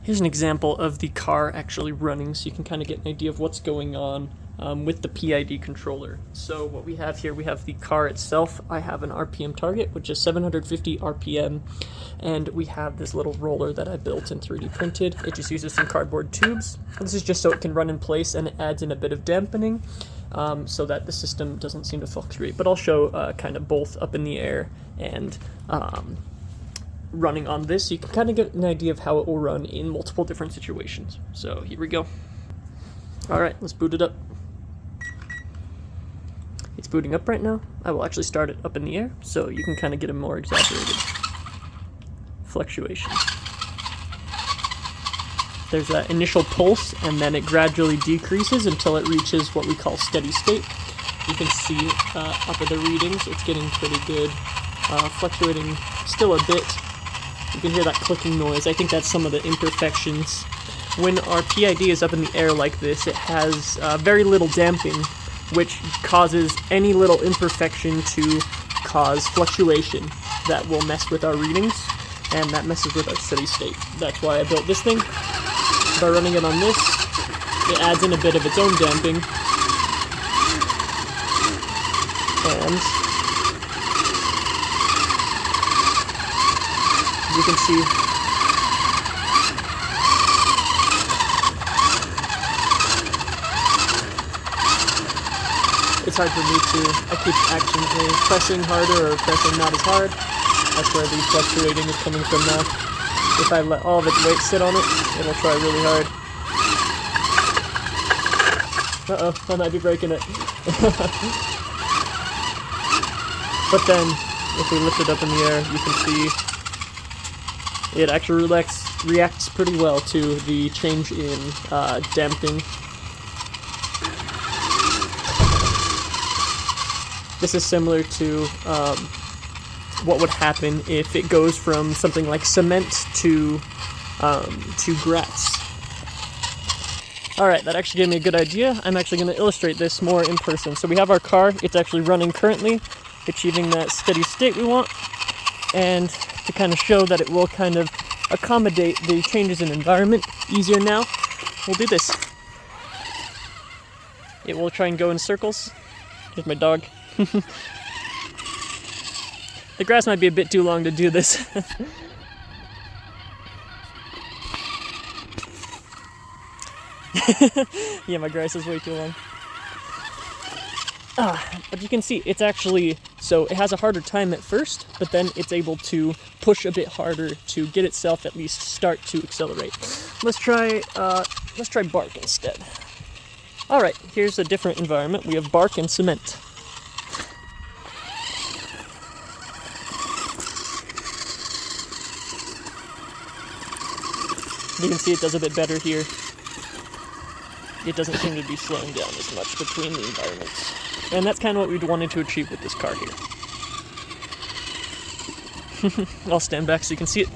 Here's an example of the car actually running, so you can kind of get an idea of what's going on with the PID controller. So what we have here, we have the car itself. I have an RPM target, which is 750 RPM, and we have this little roller that I built and 3D printed. It just uses some cardboard tubes. This is just so it can run in place, and it adds in a bit of dampening so that the system doesn't seem to fluctuate. But I'll show kind of both up in the air and running on this, so you can kind of get an idea of how it will run in multiple different situations. So here we go. Alright, let's boot it up. It's booting up right now. I will actually start it up in the air, so you can kind of get a more exaggerated fluctuation. There's that initial pulse, and then it gradually decreases until it reaches what we call steady state. You can see up at the readings, it's getting pretty good. Fluctuating still a bit. You can hear that clicking noise. I think that's some of the imperfections. When our PID is up in the air like this, it has very little damping, which causes any little imperfection to cause fluctuation that will mess with our readings, and that messes with our steady state. That's why I built this thing. By running it on this, it adds in a bit of its own damping, and you can see it's hard for me I keep accidentally pressing harder or pressing not as hard. That's where the fluctuating is coming from now. If I let all of its weight sit on it, it'll try really hard. Uh-oh, I might be breaking it. But then, if we lift it up in the air, you can see it actually reacts pretty well to the change in damping. This is similar to what would happen if it goes from something like cement to grass. Alright, that actually gave me a good idea. I'm actually going to illustrate this more in person. So we have our car, it's actually running currently, achieving that steady state we want, and to kind of show that it will kind of accommodate the changes in environment easier now, we'll do this. It will try and go in circles. Here's my dog. The grass might be a bit too long to do this. Yeah, my grass is way too long. But you can see it's actually, so it has a harder time at first, but then it's able to push a bit harder to get itself at least start to accelerate. Let's try bark instead. Alright, here's a different environment. We have bark and cement. You can see it does a bit better here. It doesn't seem to be slowing down as much between the environments. And that's kind of what we'd wanted to achieve with this car here. I'll stand back so you can see it.